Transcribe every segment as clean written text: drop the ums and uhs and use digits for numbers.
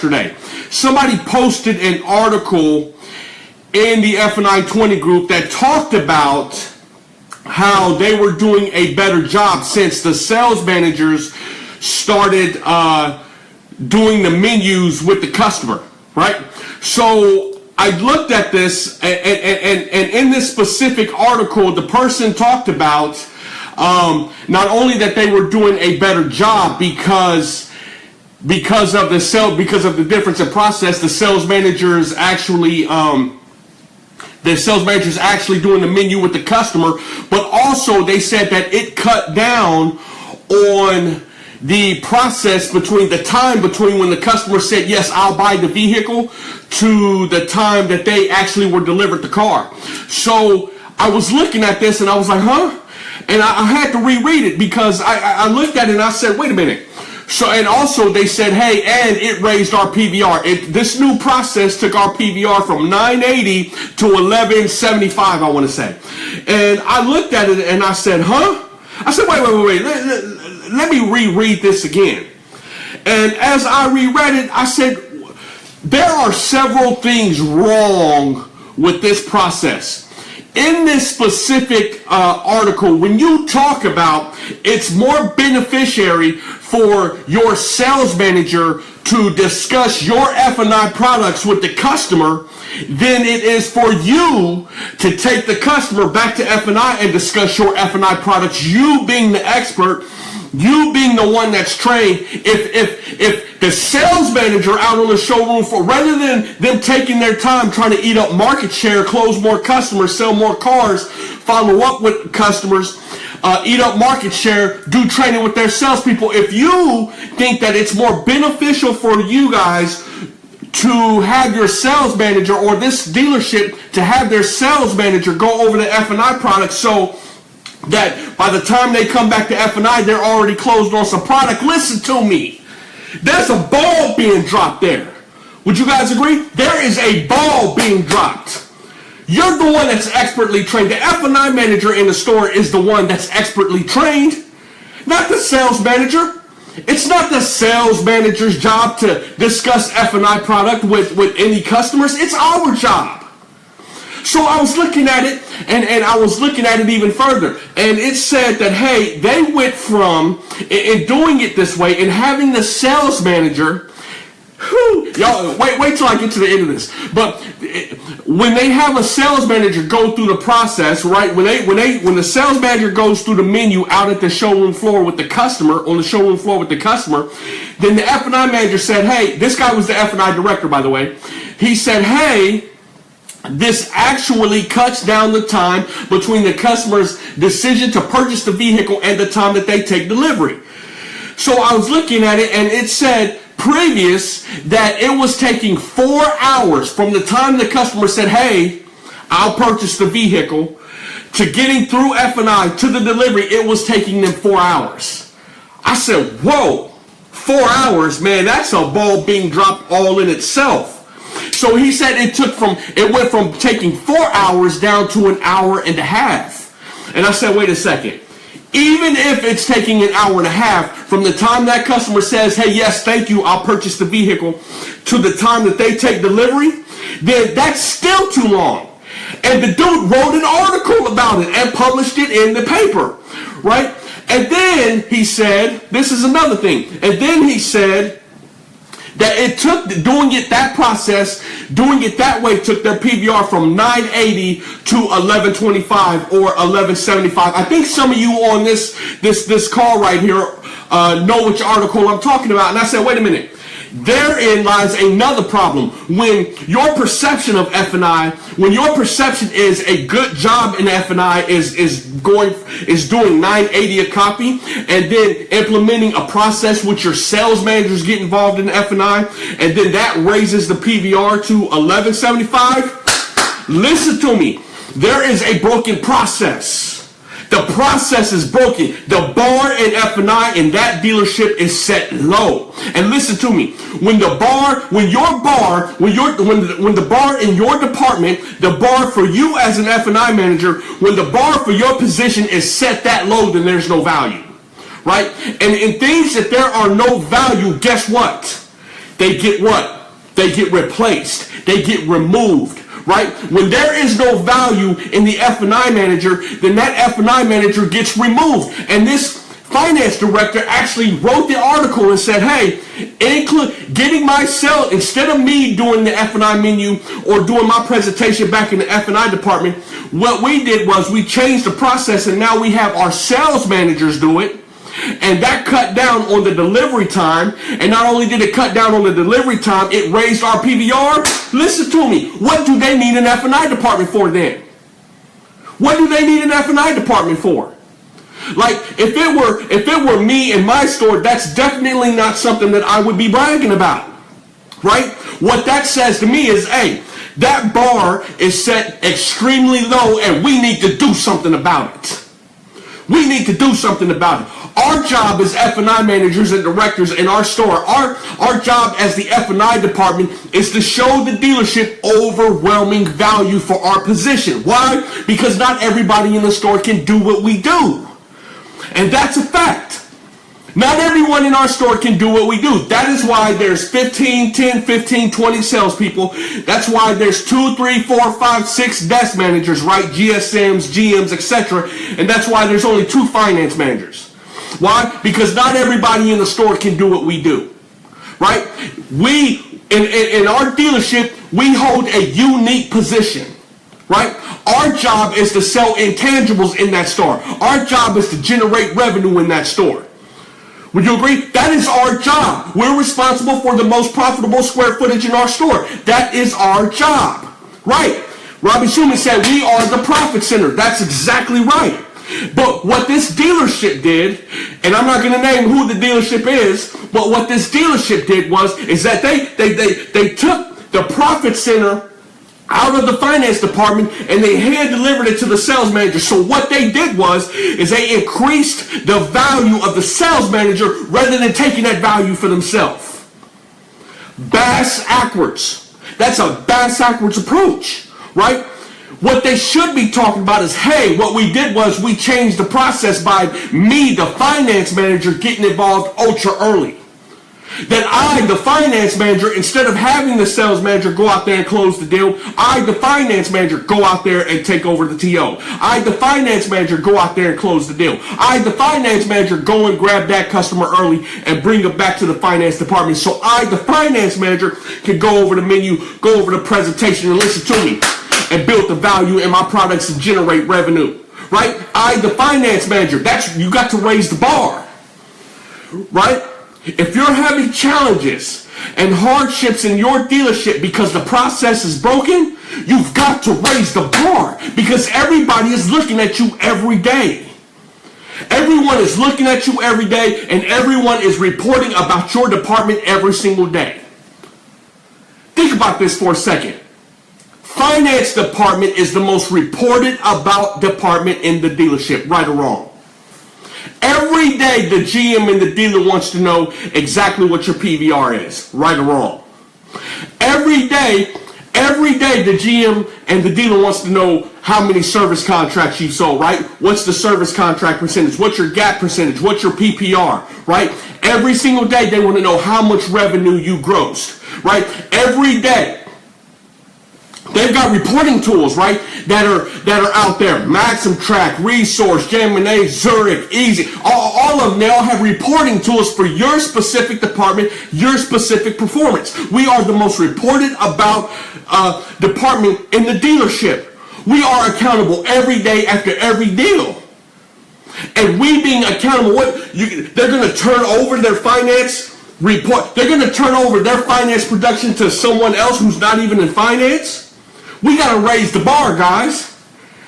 yesterday. Somebody posted an article in the F&I 20 group that talked about how they were doing a better job since the sales managers started doing the menus with the customer, right? So I looked at this, and in this specific article, the person talked about not only that they were doing a better job because of the difference in process, the sales managers actually doing the menu with the customer, but also they said that it cut down on the process between the time between when the customer said, yes, I'll buy the vehicle, to the time that they actually were delivered the car. So I was looking at this and I was like, huh? And I had to reread it because I looked at it and I said, wait a minute. So, and also they said, hey, and it raised our PVR. This new process took our PVR from 980 to 1175, I want to say. And I looked at it and I said, huh? I said, wait. Let me reread this again. And as I reread it, I said, there are several things wrong with this process. In this specific article, when you talk about it's more beneficiary for your sales manager to discuss your F&I products with the customer than it is for you to take the customer back to F&I and discuss your F&I products, you being the expert, you being the one that's trained. If the sales manager out on the showroom floor, rather than them taking their time trying to eat up market share, close more customers, sell more cars, follow up with customers, eat up market share, do training with their salespeople, if you think that it's more beneficial for you guys to have your sales manager or this dealership to have their sales manager go over the F&I products so that by the time they come back to F&I, they're already closed on some product. Listen to me. There's a ball being dropped there. Would you guys agree? There is a ball being dropped. You're the one that's expertly trained. The F&I manager in the store is the one that's expertly trained, not the sales manager. It's not the sales manager's job to discuss F&I product with any customers. It's our job. So I was looking at it, and I was looking at it even further. And it said that, hey, they went from, in doing it this way, and having the sales manager, y'all, wait till I get to the end of this. But when they have a sales manager go through the process, right, when the sales manager goes through the menu out at the showroom floor with the customer, on the showroom floor with the customer, then the F&I manager said, hey, this guy was the F&I director, by the way. He said, hey, this actually cuts down the time between the customer's decision to purchase the vehicle and the time that they take delivery. So I was looking at it and it said previous that it was taking 4 hours from the time the customer said, hey, I'll purchase the vehicle, to getting through F&I to the delivery. It was taking them 4 hours. I said, whoa, 4 hours, man, that's a ball being dropped all in itself. So he said it went from taking 4 hours down to an hour and a half. And I said, wait a second. Even if it's taking an hour and a half from the time that customer says, hey, yes, thank you, I'll purchase the vehicle, to the time that they take delivery, then that's still too long. And the dude wrote an article about it and published it in the paper, right? And then he said, this is another thing. And then he said that it took, doing it that way took their PVR from 980 to 1125 or 1175. I think some of you on this call right here know which article I'm talking about. And I said, wait a minute. Therein lies another problem. When your perception of F&I, when your perception is a good job in F&I is doing 980 a copy, and then implementing a process which your sales managers get involved in F&I, and then that raises the PVR to 1175. Listen to me. There is a broken process. The process is broken. The bar in F&I in that dealership is set low. And listen to me. When the bar in your department, the bar for you as an F&I manager, when the bar for your position is set that low, then there's no value. Right? And in things that there are no value, guess what? they get what? They get replaced. They get removed, right? When there is no value in the F&I manager, then that F&I manager gets removed. And this finance director actually wrote the article and said, hey, getting my sales, instead of me doing the F&I menu or doing my presentation back in the F&I department, what we did was we changed the process, and now we have our sales managers do it. And that cut down on the delivery time. And not only did it cut down on the delivery time, it raised our PVR. Listen to me. What do they need an F&I department for then? What do they need an F&I department for? Like, if it were me in my store, that's definitely not something that I would be bragging about, right? What that says to me is, hey, that bar is set extremely low, and we need to do something about it. We need to do something about it. Our job as F&I managers and directors in our store, our job as the F&I department is to show the dealership overwhelming value for our position. Why? Because not everybody in the store can do what we do. And that's a fact. Not everyone in our store can do what we do. That is why there's 10, 15, 20 salespeople. That's why there's 2, 3, 4, 5, 6 desk managers, right? GSMs, GMs, etc. And that's why there's only 2 finance managers. Why? Because not everybody in the store can do what we do, right? We, in our dealership, we hold a unique position, right? Our job is to sell intangibles in that store. Our job is to generate revenue in that store. Would you agree? That is our job. We're responsible for the most profitable square footage in our store. That is our job, right? Robbie Schumann said we are the profit center. That's exactly right. But what this dealership did, and I'm not going to name who the dealership is, but what this dealership did is that they took the profit center out of the finance department and they hand delivered it to the sales manager. So what they did is they increased the value of the sales manager rather than taking that value for themselves. Bass-ackwards. That's a bass-ackwards approach, right? What they should be talking about is, hey, what we did was we changed the process by me, the finance manager, getting involved ultra early. That I, the finance manager, instead of having the sales manager go out there and close the deal, I, the finance manager, go out there and take over the TO. I, the finance manager, go out there and close the deal. I, the finance manager, go and grab that customer early and bring it back to the finance department so I, the finance manager, can go over the menu, go over the presentation and listen to me and build the value in my products and generate revenue. Right? I, the finance manager, you got to raise the bar. Right? If you're having challenges and hardships in your dealership because the process is broken, you've got to raise the bar because everybody is looking at you every day. Everyone is looking at you every day and everyone is reporting about your department every single day. Think about this for a second. Finance department is the most reported about department in the dealership, right or wrong. Every day the GM and the dealer wants to know exactly what your PVR is, right or wrong. Every day the GM and the dealer wants to know how many service contracts you've sold, right? What's the service contract percentage? What's your gap percentage? What's your PPR, right? Every single day they want to know how much revenue you grossed, right? Every day. They've got reporting tools, right, that are out there. Maxim Track, Resource, Gemini, Zurich, Easy. All of them, they all have reporting tools for your specific department, your specific performance. We are the most reported about department in the dealership. We are accountable every day after every deal. And we being accountable, they're going to turn over their finance report. They're going to turn over their finance production to someone else who's not even in finance. We got to raise the bar, guys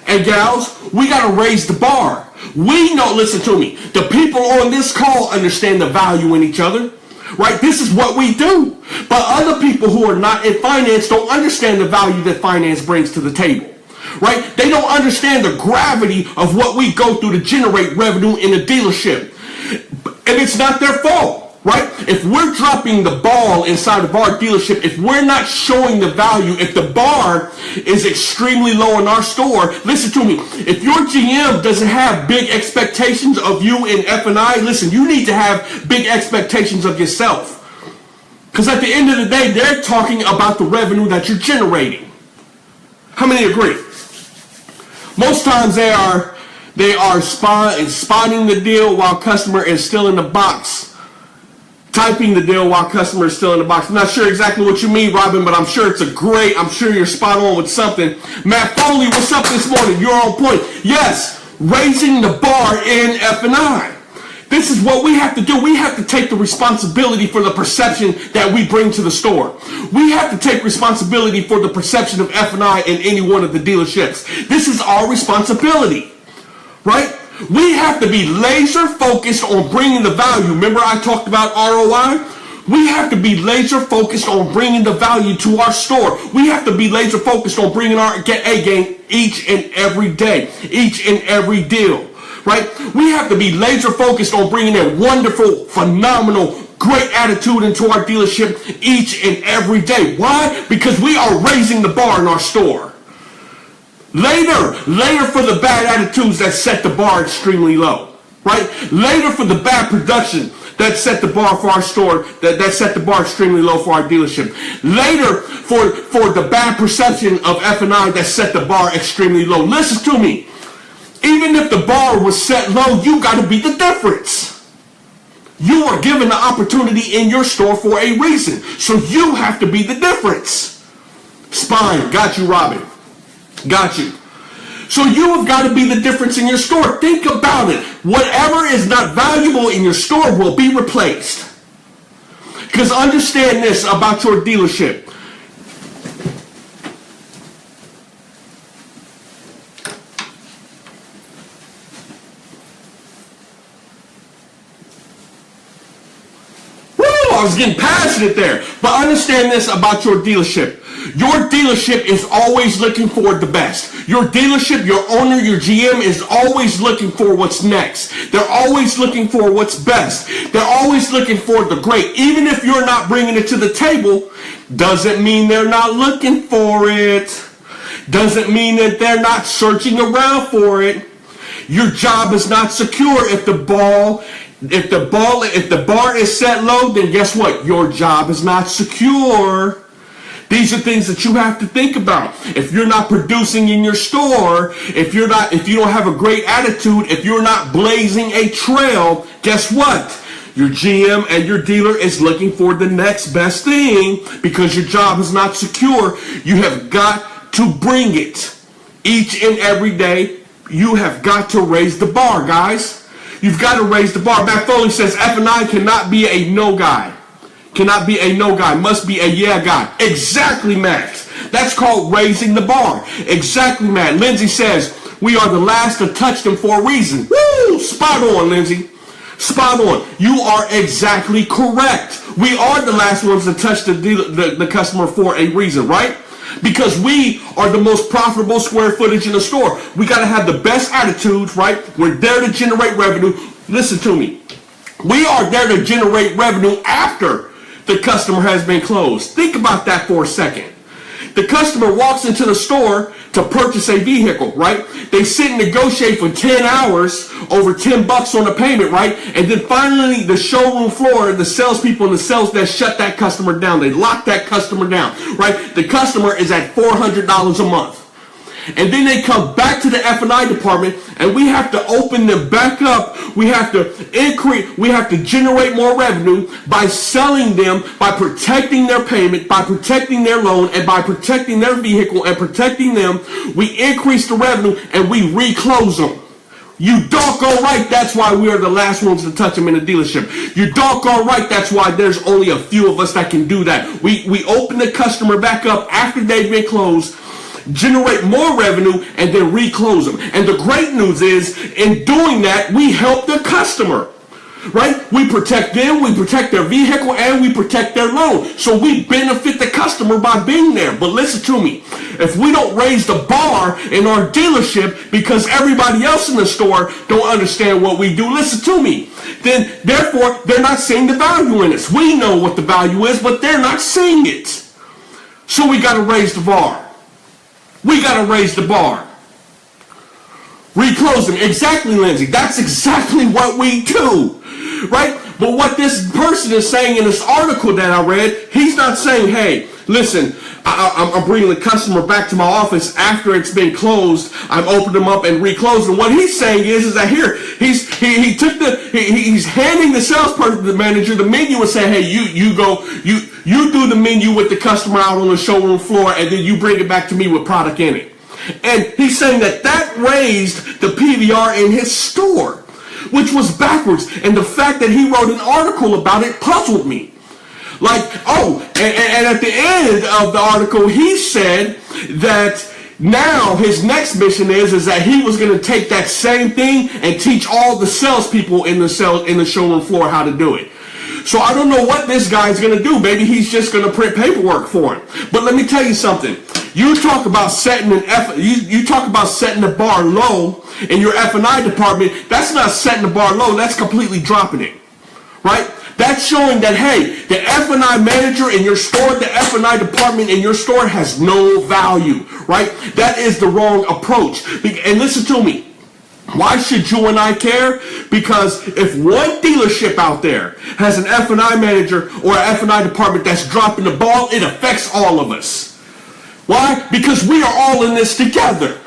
and gals. We got to raise the bar. We know, listen to me, the people on this call understand the value in each other, right? This is what we do. But other people who are not in finance don't understand the value that finance brings to the table, right? They don't understand the gravity of what we go through to generate revenue in a dealership. And it's not their fault. Right? If we're dropping the ball inside of our dealership, if we're not showing the value, if the bar is extremely low in our store, listen to me. If your GM doesn't have big expectations of you in F&I, listen, you need to have big expectations of yourself. Because at the end of the day, they're talking about the revenue that you're generating. How many agree? Most times they are spotting the deal while customer is still in the box. Typing the deal while customer is still in the box. I'm not sure exactly what you mean, Robin, but I'm sure I'm sure you're spot on with something. Matt Foley, what's up this morning? You're on point. Yes, raising the bar in F&I. This is what we have to do. We have to take the responsibility for the perception that we bring to the store. We have to take responsibility for the perception of F&I in any one of the dealerships. This is our responsibility, right? We have to be laser focused on bringing the value. Remember I talked about ROI? We have to be laser focused on bringing the value to our store. We have to be laser focused on bringing our A game each and every day, each and every deal. Right? We have to be laser focused on bringing that wonderful, phenomenal, great attitude into our dealership each and every day. Why? Because we are raising the bar in our store. Later for the bad attitudes that set the bar extremely low. Right? Later for the bad production that set the bar for our store, that set the bar extremely low for our dealership. Later for the bad perception of F&I that set the bar extremely low. Listen to me. Even if the bar was set low, you got to be the difference. You are given the opportunity in your store for a reason. So you have to be the difference. Spine, got you, Robin. Got you. So you have got to be the difference in your store. Think about it. Whatever is not valuable in your store will be replaced. Because understand this about your dealership. I was getting passionate there. But understand this about your dealership. Your dealership is always looking for the best. Your dealership, your owner, your GM is always looking for what's next. They're always looking for what's best. They're always looking for the great. Even if you're not bringing it to the table, doesn't mean they're not looking for it. Doesn't mean that they're not searching around for it. Your job is not secure if the bar is set low, then guess what? Your job is not secure. These are things that you have to think about. If you're not producing in your store, if you don't have a great attitude, if you're not blazing a trail, guess what? Your GM and your dealer is looking for the next best thing because your job is not secure. You have got to bring it each and every day. You have got to raise the bar, guys. You've got to raise the bar. Matt Foley says F&I cannot be a no guy. Cannot be a no guy. Must be a yeah guy. Exactly, Max. That's called raising the bar. Exactly, Matt. Lindsay says we are the last to touch them for a reason. Woo! Spot on, Lindsay. Spot on. You are exactly correct. We are the last ones to touch the customer for a reason, right? Because we are the most profitable square footage in the store. We got to have the best attitudes, right? We're there to generate revenue. Listen to me. We are there to generate revenue after the customer has been closed. Think about that for a second. The customer walks into the store to purchase a vehicle, right? They sit and negotiate for 10 hours over $10 on the payment, right? And then finally the showroom floor, the salespeople and the sales desk shut that customer down. They lock that customer down, right? The customer is at $400 a month. And then they come back to the F&I department and we have to open them back up. We have to increase, we have to generate more revenue by selling them, by protecting their payment, by protecting their loan, and by protecting their vehicle and protecting them. We increase the revenue and we reclose them. You doggone right, that's why we are the last ones to touch them in a dealership. You doggone right, that's why there's only a few of us that can do that. We open the customer back up after they've been closed, generate more revenue, and then reclose them. And the great news is, in doing that, we help the customer, right? We protect them, we protect their vehicle, and we protect their loan. So we benefit the customer by being there. But listen to me. If we don't raise the bar in our dealership because everybody else in the store don't understand what we do, listen to me, then therefore they're not seeing the value in us. We know what the value is, but they're not seeing it. So we got to raise the bar. We got to raise the bar. Reclose them. Exactly, Lindsay. That's exactly what we do. Right? But what this person is saying in this article that I read, he's not saying, hey, listen, I'm bringing the customer back to my office after it's been closed. I'm opening them up and reclosing them. What he's saying is that here, he's handing the salesperson, the manager, the menu and saying, hey, you do the menu with the customer out on the showroom floor, and then you bring it back to me with product in it. And he's saying that raised the PVR in his store, which was backwards. And the fact that he wrote an article about it puzzled me. Like, and at the end of the article, he said that now his next mission is that he was going to take that same thing and teach all the salespeople in the showroom floor how to do it. So I don't know what this guy's going to do. Maybe he's just going to print paperwork for him. But let me tell you something. You talk about setting you talk about setting the bar low in your F&I department. That's not setting the bar low. That's completely dropping it, right? That's showing that, hey, the F&I manager in your store, the F&I department in your store has no value, right? That is the wrong approach. And listen to me. Why should you and I care? Because if one dealership out there has an F&I manager or an F&I department that's dropping the ball, it affects all of us. Why? Because we are all in this together.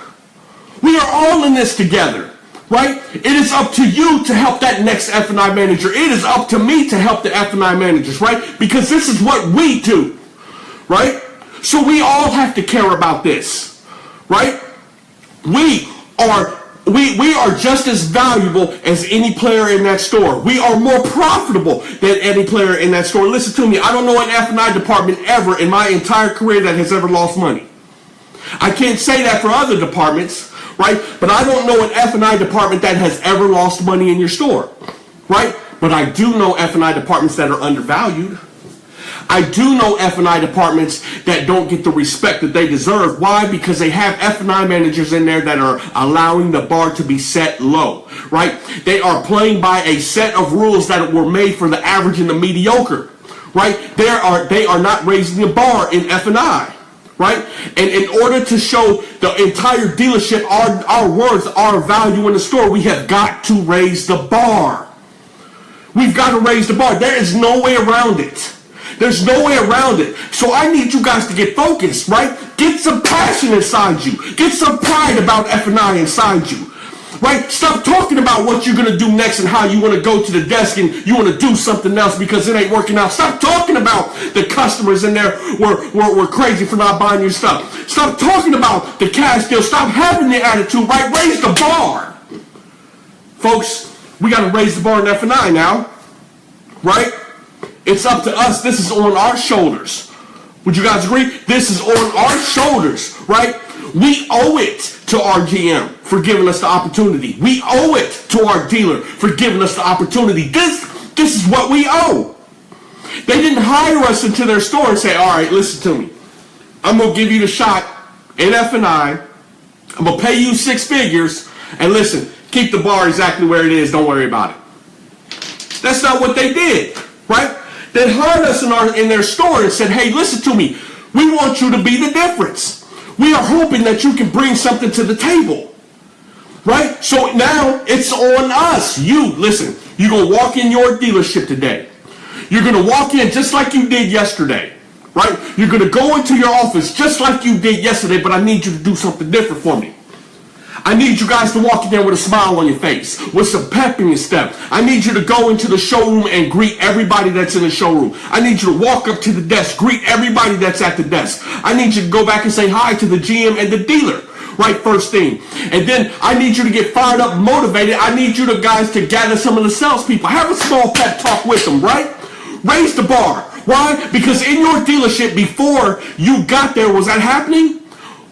We are all in this together, right? It is up to you to help that next F&I manager. It is up to me to help the F&I managers, right? Because this is what we do, right? So we all have to care about this, right? We are just as valuable as any player in that store. We are more profitable than any player in that store. Listen to me. I don't know an F&I department ever in my entire career that has ever lost money. I can't say that for other departments, right? But I don't know an F&I department that has ever lost money in your store, right? But I do know F&I departments that are undervalued. I do know F&I departments that don't get the respect that they deserve. Why? Because they have F&I managers in there that are allowing the bar to be set low, right? They are playing by a set of rules that were made for the average and the mediocre, right? They are not raising the bar in F&I, right? And in order to show the entire dealership our worth, our value in the store, we have got to raise the bar. We've got to raise the bar. There is no way around it. There's no way around it. So I need you guys to get focused, right? Get some passion inside you. Get some pride about F&I inside you, right? Stop talking about what you're going to do next and how you want to go to the desk and you want to do something else because it ain't working out. Stop talking about the customers in there were crazy for not buying your stuff. Stop talking about the cash deal. Stop having the attitude, right? Raise the bar. Folks, we got to raise the bar in F&I now, right? It's up to us. This is on our shoulders. Would you guys agree? This is on our shoulders, right? We owe it to our GM for giving us the opportunity. We owe it to our dealer for giving us the opportunity. This is what we owe. They didn't hire us into their store and say, all right, listen to me. I'm going to give you the shot in F&I. I'm going to pay you 6 figures. And listen, keep the bar exactly where it is. Don't worry about it. That's not what they did, right? They hired us in their store and said, hey, listen to me. We want you to be the difference. We are hoping that you can bring something to the table, right? So now it's on us. Listen, you're going to walk in your dealership today. You're going to walk in just like you did yesterday, right? You're going to go into your office just like you did yesterday, but I need you to do something different for me. I need you guys to walk in there with a smile on your face, with some pep in your step. I need you to go into the showroom and greet everybody that's in the showroom. I need you to walk up to the desk, greet everybody that's at the desk. I need you to go back and say hi to the GM and the dealer, right, first thing. And then I need you to get fired up, motivated. I need you guys to gather some of the salespeople. Have a small pep talk with them, right? Raise the bar. Why? Because in your dealership before you got there, was that happening?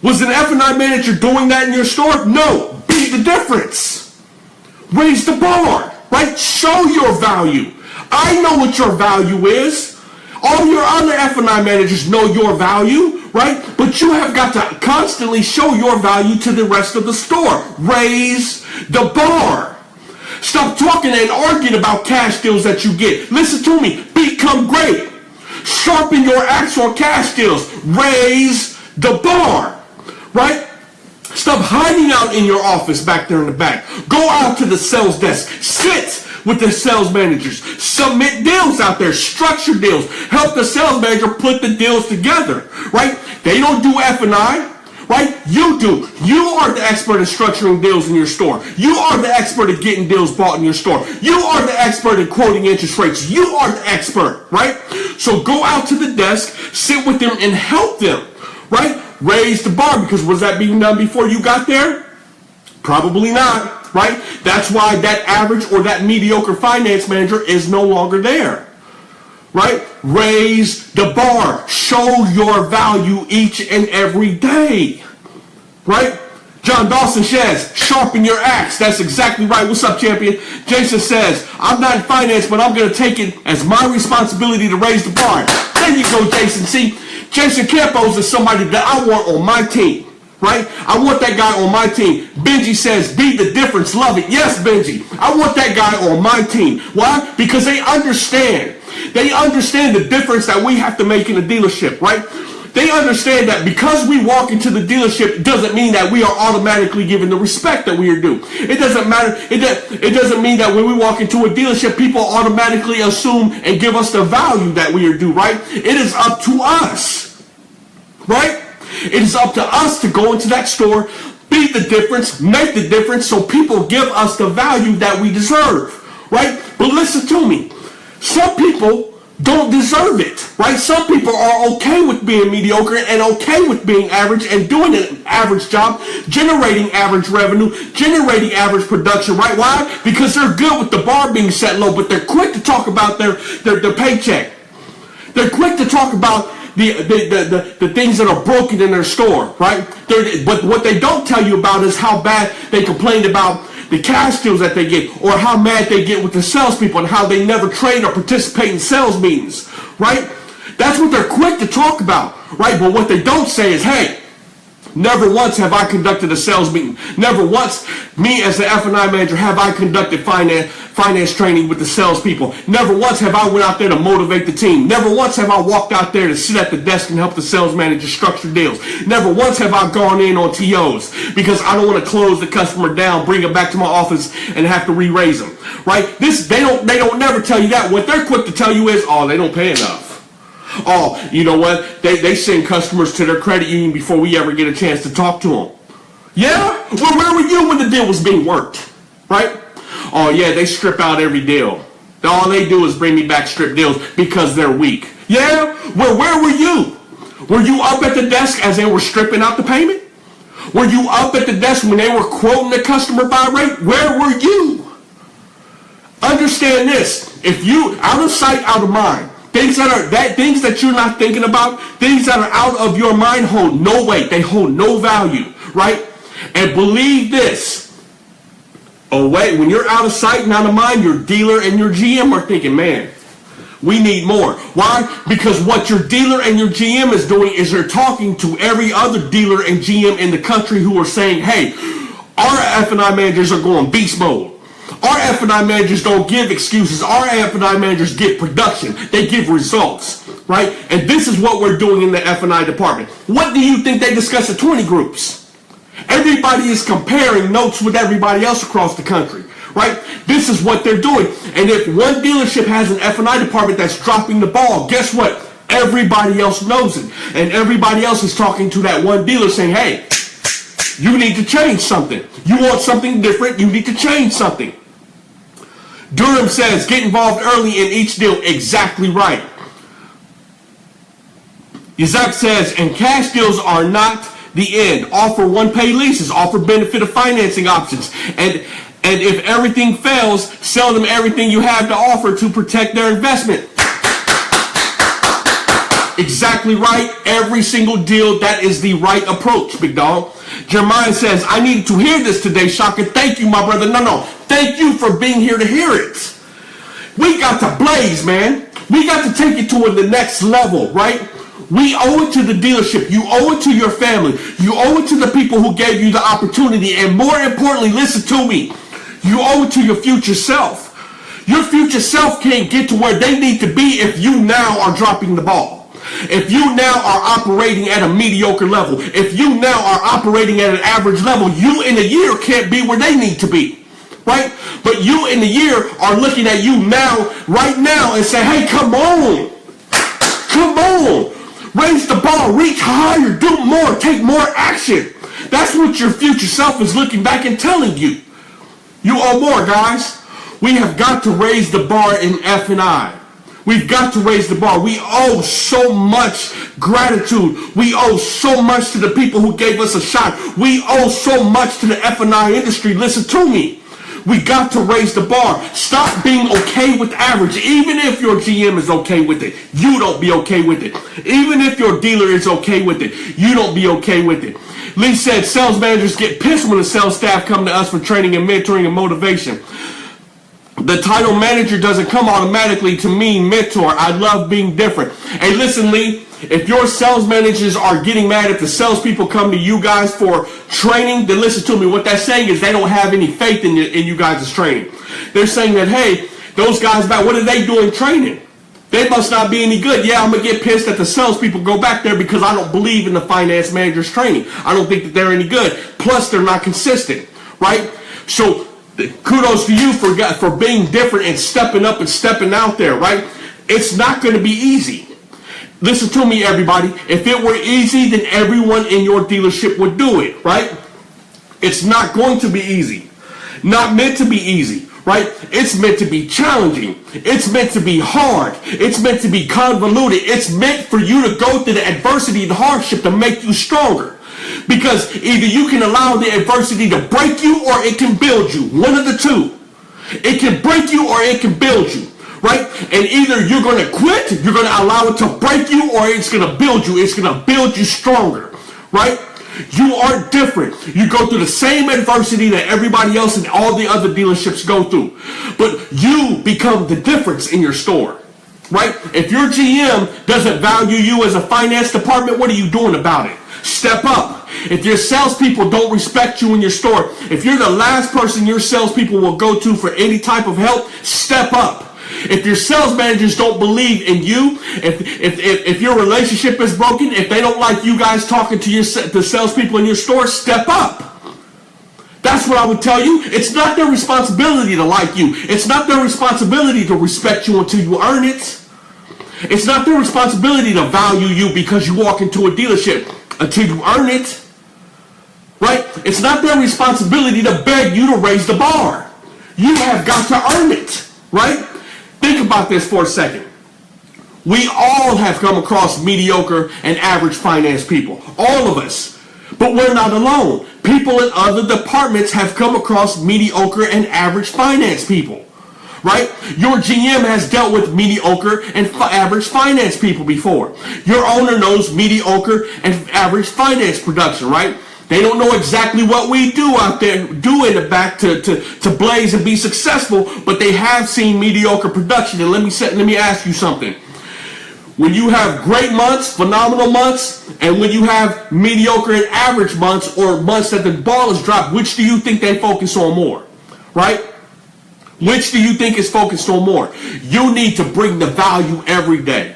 Was an F&I manager doing that in your store? No. Be the difference. Raise the bar, right? Show your value. I know what your value is. All your other F&I managers know your value, right? But you have got to constantly show your value to the rest of the store. Raise the bar. Stop talking and arguing about cash deals that you get. Listen to me. Become great. Sharpen your actual cash deals. Raise the bar. Right? Stop hiding out in your office back there in the back. Go out to the sales desk. Sit with the sales managers. Submit deals out there, structure deals. Help the sales manager put the deals together, right? They don't do F&I. Right? You do. You are the expert at structuring deals in your store. You are the expert at getting deals bought in your store. You are the expert at quoting interest rates. You are the expert, right? So go out to the desk, sit with them, and help them, right? Raise the bar, because was that being done before you got there? Probably not, right? That's why that average or that mediocre finance manager is no longer there. Right? Raise the bar. Show your value each and every day. Right? John Dawson says, sharpen your axe. That's exactly right. What's up, champion? Jason says, I'm not in finance, but I'm going to take it as my responsibility to raise the bar. There you go, Jason. See, Jason Campos is somebody that I want on my team. Right? I want that guy on my team. Benji says, be the difference. Love it. Yes, Benji. I want that guy on my team. Why? Because they understand. They understand the difference that we have to make in a dealership, right? They understand that because we walk into the dealership, it doesn't mean that we are automatically given the respect that we are due. It doesn't matter. It doesn't mean that when we walk into a dealership, people automatically assume and give us the value that we are due, right? It is up to us, right? It is up to us to go into that store, be the difference, make the difference, so people give us the value that we deserve, right? But listen to me. Some people don't deserve it, right? Some people are okay with being mediocre and okay with being average and doing an average job, generating average revenue, generating average production, right? Why? Because they're good with the bar being set low, but they're quick to talk about their paycheck. They're quick to talk about the things that are broken in their store, right? But what they don't tell you about is how bad they complained about the cash deals that they get, or how mad they get with the salespeople and how they never train or participate in sales meetings, right? That's what they're quick to talk about, right? But what they don't say is, hey, never once have I conducted a sales meeting. Never once, me as the F&I manager, have I conducted finance training with the salespeople. Never once have I went out there to motivate the team. Never once have I walked out there to sit at the desk and help the sales manager structure deals. Never once have I gone in on TOs because I don't want to close the customer down, bring them back to my office, and have to re-raise them. Right? They don't never tell you that. What they're quick to tell you is, oh, they don't pay enough. Oh, you know what? They send customers to their credit union before we ever get a chance to talk to them. Yeah? Well, where were you when the deal was being worked? Right? Oh, yeah, they strip out every deal. All they do is bring me back strip deals because they're weak. Yeah? Well, where were you? Were you up at the desk as they were stripping out the payment? Were you up at the desk when they were quoting the customer buy rate? Where were you? Understand this. If you, out of sight, out of mind, things that you're not thinking about, things that are out of your mind hold no weight. They hold no value, right? And believe this. Oh, wait, when you're out of sight and out of mind, your dealer and your GM are thinking, man, we need more. Why? Because what your dealer and your GM is doing is they're talking to every other dealer and GM in the country who are saying, hey, our F&I managers are going beast mode. Our F&I managers don't give excuses. Our F&I managers give production. They give results, right? And this is what we're doing in the F&I department. What do you think they discuss at 20 groups? Everybody is comparing notes with everybody else across the country, right? This is what they're doing. And if one dealership has an F&I department that's dropping the ball, guess what? Everybody else knows it. And everybody else is talking to that one dealer saying, hey, you need to change something. You want something different, you need to change something. Durham says, get involved early in each deal. Exactly right. Yazak says, and cash deals are not the end. Offer one-pay leases. Offer benefit of financing options. And if everything fails, sell them everything you have to offer to protect their investment. Exactly right. Every single deal, that is the right approach, big dog. Jeremiah says, I needed to hear this today, Shaka. Thank you, my brother. No. Thank you for being here to hear it. We got to blaze, man. We got to take it to the next level, right? We owe it to the dealership. You owe it to your family. You owe it to the people who gave you the opportunity. And more importantly, listen to me. You owe it to your future self. Your future self can't get to where they need to be if you now are dropping the ball. If you now are operating at a mediocre level, if you now are operating at an average level, you in a year can't be where they need to be. right? But you in the year are looking at you now, right now, and say, hey, come on. Come on. Raise the bar, reach higher, do more, take more action. That's what your future self is looking back and telling you. You owe more, guys. We have got to raise the bar in F&I. We've got to raise the bar. We owe so much gratitude. We owe so much to the people who gave us a shot. We owe so much to the F&I industry. Listen to me. We got to raise the bar. Stop being okay with average. Even if your GM is okay with it, you don't be okay with it. Even if your dealer is okay with it, you don't be okay with it. Lee said sales managers get pissed when the sales staff come to us for training and mentoring and motivation. The title manager doesn't come automatically to mean mentor. I love being different. Hey, listen, Lee, if your sales managers are getting mad if the salespeople come to you guys for training, then listen to me. What that's saying is they don't have any faith in you guys' training. They're saying that, hey, those guys back, what are they doing training? They must not be any good. Yeah, I'm going to get pissed that the salespeople go back there because I don't believe in the finance manager's training. I don't think that they're any good. Plus, they're not consistent, right? So, kudos to you for being different and stepping up and stepping out there, right? It's not going to be easy. Listen to me, everybody. If it were easy, then everyone in your dealership would do it, right? It's not going to be easy. Not meant to be easy, right? It's meant to be challenging. It's meant to be hard. It's meant to be convoluted. It's meant for you to go through the adversity and hardship to make you stronger. Because either you can allow the adversity to break you or it can build you. One of the two. It can break you or it can build you. Right? And either you're going to quit, you're going to allow it to break you, or it's going to build you. It's going to build you stronger. Right? You are different. You go through the same adversity that everybody else and all the other dealerships go through. But you become the difference in your store. Right? If your GM doesn't value you as a finance department, what are you doing about it? Step up. If your salespeople don't respect you in your store, if you're the last person your salespeople will go to for any type of help, step up. If your sales managers don't believe in you, if your relationship is broken, if they don't like you guys talking to the salespeople in your store, step up. That's what I would tell you. It's not their responsibility to like you. It's not their responsibility to respect you until you earn it. It's not their responsibility to value you because you walk into a dealership until you earn it. Right? It's not their responsibility to beg you to raise the bar. You have got to earn it. Right? Think about this for a second. We all have come across mediocre and average finance people. All of us. But we're not alone. People in other departments have come across mediocre and average finance people. Right? Your GM has dealt with mediocre and average finance people before. Your owner knows mediocre and average finance production, right? They don't know exactly what we do out there, do in the back to blaze and be successful, but they have seen mediocre production. And let me ask you something. When you have great months, phenomenal months, and when you have mediocre and average months or months that the ball is dropped, which do you think they focus on more? Right? Which do you think is focused on more? You need to bring the value every day.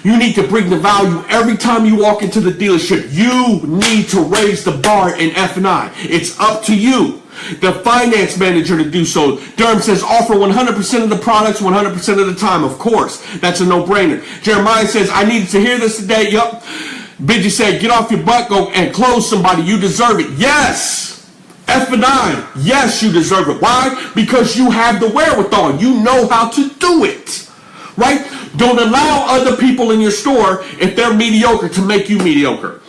You need to bring the value every time you walk into the dealership. You need to raise the bar in F&I. It's up to you, the finance manager, to do so. Durham says offer 100% of the products 100% of the time. Of course, that's a no-brainer. Jeremiah says I needed to hear this today. Yup. Bidgie said get off your butt, go and close somebody. You deserve it. Yes. F&I, yes, you deserve it. Why? Because you have the wherewithal. You know how to do it. Right? Don't allow other people in your store, if they're mediocre, to make you mediocre.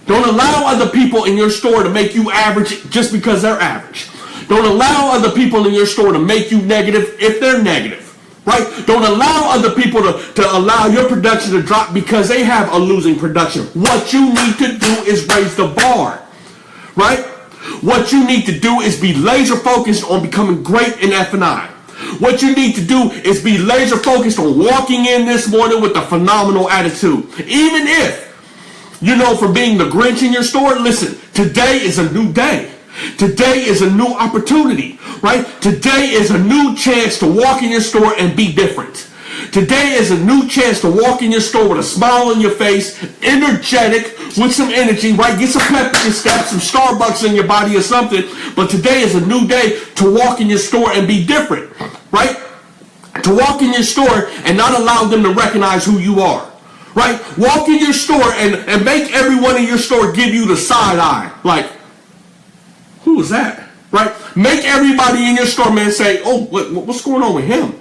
Don't allow other people in your store to make you average just because they're average. Don't allow other people in your store to make you negative if they're negative. Right? Don't allow other people to allow your production to drop because they have a losing production. What you need to do is raise the bar. Right? What you need to do is be laser focused on becoming great in F&I. What you need to do is be laser focused on walking in this morning with a phenomenal attitude. Even if, for being the Grinch in your store, listen, today is a new day. Today is a new opportunity, right? Today is a new chance to walk in your store and be different. Today is a new chance to walk in your store with a smile on your face, energetic, with some energy, right? Get some pep in your step, some Starbucks in your body or something. But today is a new day to walk in your store and be different, right? To walk in your store and not allow them to recognize who you are, right? Walk in your store and make everyone in your store give you the side eye. Like, who is that, right? Make everybody in your store, man, say, oh, what's going on with him?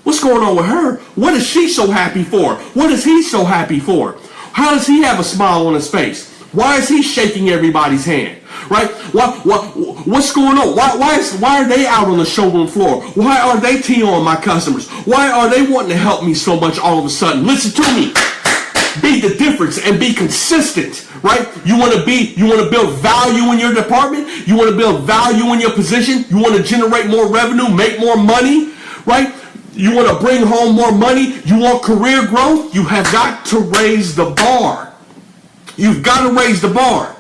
What's going on with her? What is she so happy for? What is he so happy for? How does he have a smile on his face? Why is he shaking everybody's hand? Right? What's going on? Why are they out on the showroom floor? Why are they TOing my customers? Why are they wanting to help me so much all of a sudden? Listen to me. Be the difference and be consistent, right? You want to build value in your department. You want to build value in your position. You want to generate more revenue, make more money, right? You want to bring home more money. You want career growth. You have got to raise the bar. You've got to raise the bar.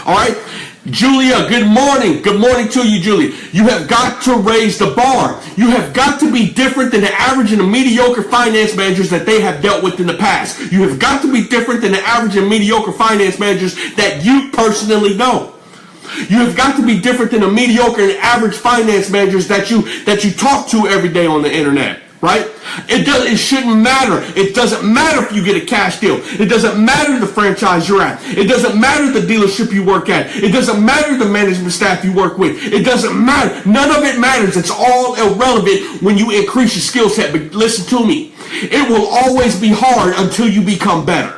All right? Julia, good morning. Good morning to you, Julia. You have got to raise the bar. You have got to be different than the average and the mediocre finance managers that they have dealt with in the past. You have got to be different than the average and mediocre finance managers that you personally know. You have got to be different than the mediocre and average finance managers that you talk to every day on the internet. Right? It shouldn't matter. It doesn't matter if you get a cash deal. It doesn't matter the franchise you're at. It doesn't matter the dealership you work at. It doesn't matter the management staff you work with. It doesn't matter. None of it matters. It's all irrelevant when you increase your skill set. But listen to me. It will always be hard until you become better.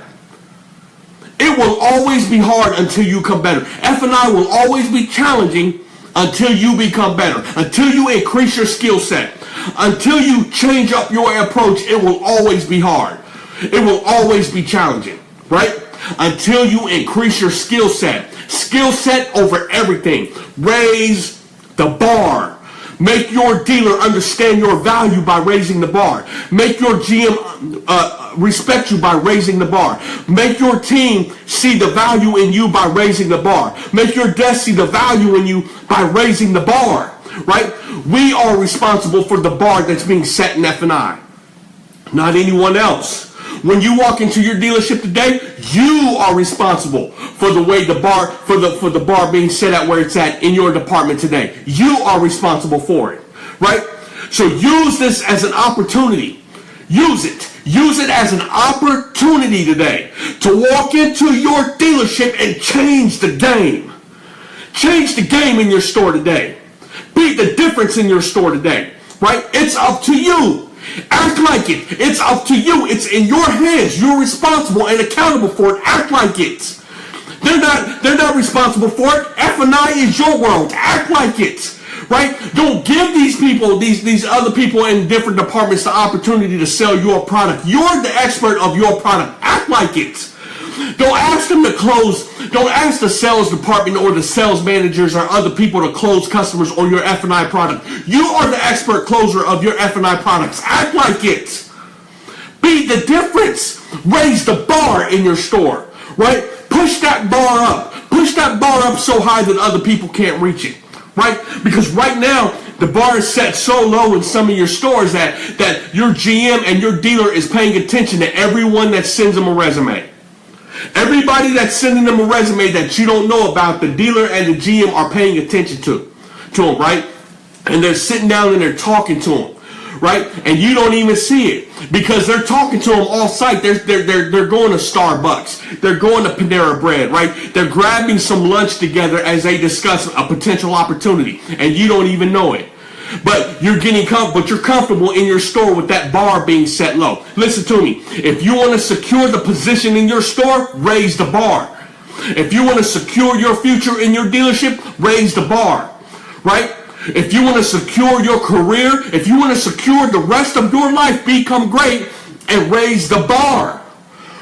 It will always be hard until you become better. F&I will always be challenging until you become better. Until you increase your skill set. Until you change up your approach, it will always be hard. It will always be challenging, right? Until you increase your skill set. Skill set over everything. Raise the bar. Make your dealer understand your value by raising the bar. Make your GM respect you by raising the bar. Make your team see the value in you by raising the bar. Make your desk see the value in you by raising the bar. Right? We are responsible for the bar that's being set in F&I, not anyone else. When you walk into your dealership today, you are responsible for the way the bar for the bar being set at where it's at in your department today. You are responsible for it, right? So use this as an opportunity. Use it. Use it as an opportunity today to walk into your dealership and change the game. Change the game in your store today. Be the difference in your store today, right? It's up to you. Act like it. It's up to you. It's in your hands. You're responsible and accountable for it. Act like it. They're not responsible for it. F&I is your world. Act like it, right? Don't give these people, these other people in different departments the opportunity to sell your product. You're the expert of your product. Act like it. Don't ask them to close. Don't ask the sales department or the sales managers or other people to close customers on your F&I product. You are the expert closer of your F&I products. Act like it. Be the difference. Raise the bar in your store, right? Push that bar up. Push that bar up so high that other people can't reach it, right? Because right now, the bar is set so low in some of your stores that your GM and your dealer is paying attention to everyone that sends them a resume. Everybody that's sending them a resume that you don't know about, the dealer and the GM are paying attention to them, right? And they're sitting down and they're talking to them, right? And you don't even see it because they're talking to them all site. They're going to Starbucks. They're going to Panera Bread, right? They're grabbing some lunch together as they discuss a potential opportunity, and you don't even know it. But you're comfortable in your store with that bar being set low. Listen to me. If you want to secure the position in your store, raise the bar. If you want to secure your future in your dealership, raise the bar. Right? If you want to secure your career, if you want to secure the rest of your life, become great and raise the bar.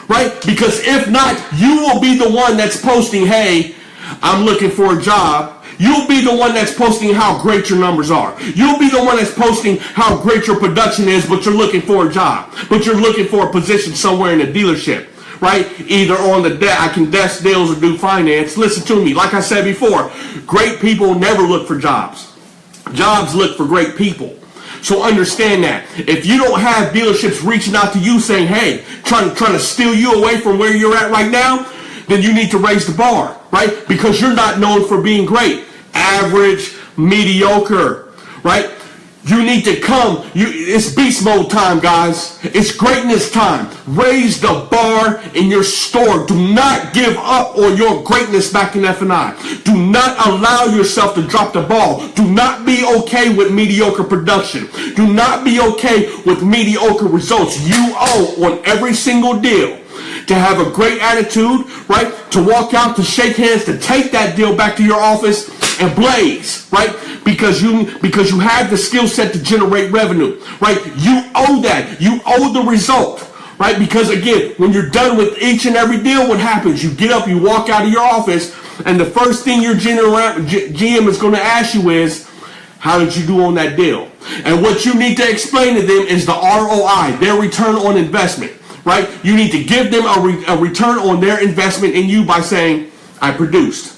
Right? Because if not, you will be the one that's posting, hey, I'm looking for a job. You'll be the one that's posting how great your numbers are. You'll be the one that's posting how great your production is, but you're looking for a job. But you're looking for a position somewhere in a dealership, right? Either on the I can desk deals or do finance. Listen to me. Like I said before, great people never look for jobs. Jobs look for great people. So understand that. If you don't have dealerships reaching out to you saying, hey, trying to steal you away from where you're at right now, then you need to raise the bar, right? Because you're not known for being great. Average, mediocre, right? You need to come. It's beast mode time, guys. It's greatness time. Raise the bar in your store. Do not give up on your greatness back in F&I. Do not allow yourself to drop the ball. Do not be okay with mediocre production. Do not be okay with mediocre results. You owe on every single deal to have a great attitude, right? To walk out, to shake hands, to take that deal back to your office and blaze, right? Because you have the skill set to generate revenue, right? You owe that. You owe the result, right? Because again, when you're done with each and every deal, what happens? You get up, you walk out of your office, and the first thing your GM is going to ask you is, how did you do on that deal? And what you need to explain to them is the ROI, their return on investment, right? You need to give them a return on their investment in you by saying, I produced.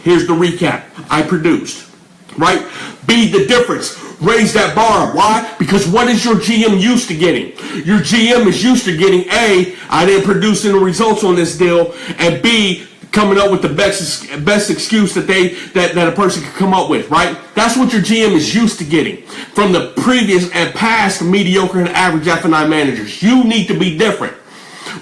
Here's the recap. I produced, right? Be the difference. Raise that bar. Why? Because what is your GM used to getting? Your GM is used to getting A, I didn't produce any results on this deal, and B, coming up with the best excuse that a person could come up with, right? That's what your GM is used to getting from the previous and past mediocre and average F&I managers. You need to be different.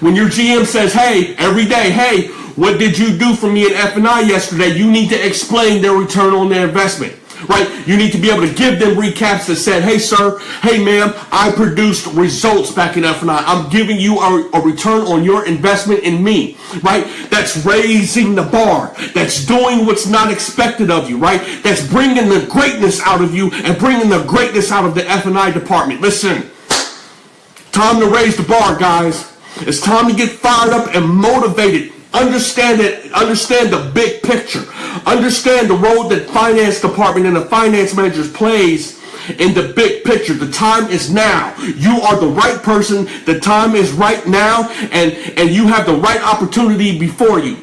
When your GM says, hey, every day, hey, what did you do for me in F&I yesterday? You need to explain their return on their investment, right? You need to be able to give them recaps that said, hey, sir, hey, ma'am, I produced results back in F&I. I'm giving you a return on your investment in me, right? That's raising the bar. That's doing what's not expected of you, right? That's bringing the greatness out of you and bringing the greatness out of the F&I department. Listen, time to raise the bar, guys. It's time to get fired up and motivated. Understand the big picture. Understand the role that finance department and the finance managers plays in the big picture. The time is now. You are the right person. The time is right now, and you have the right opportunity before you.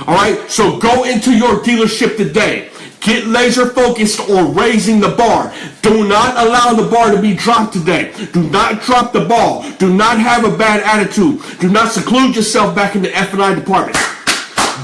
All right? So go into your dealership today. Get laser focused on raising the bar. Do not allow the bar to be dropped today. Do not drop the ball. Do not have a bad attitude. Do not seclude yourself back in the F&I department.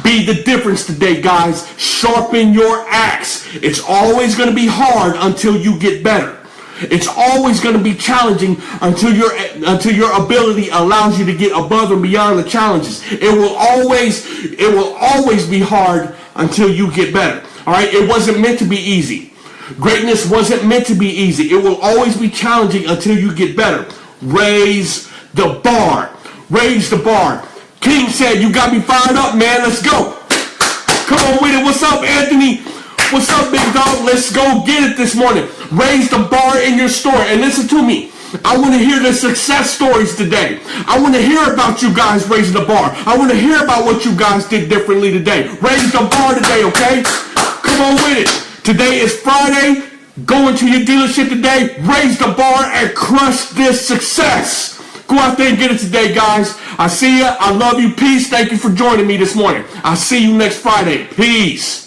Be the difference today, guys. Sharpen your axe. It's always going to be hard until you get better. It's always going to be challenging until your ability allows you to get above and beyond the challenges. It will always be hard until you get better. All right, it wasn't meant to be easy. Greatness wasn't meant to be easy. It will always be challenging until you get better. Raise the bar. Raise the bar. King said, you got me fired up, man. Let's go. Come on with it. What's up, Anthony? What's up, big dog? Let's go get it this morning. Raise the bar in your store. And listen to me. I want to hear the success stories today. I want to hear about you guys raising the bar. I want to hear about what you guys did differently today. Raise the bar today, okay? Come on with it. Today is Friday. Go into your dealership today. Raise the bar and crush this success. Go out there and get it today, guys. I see ya. I love you. Peace. Thank you for joining me this morning. I'll see you next Friday. Peace.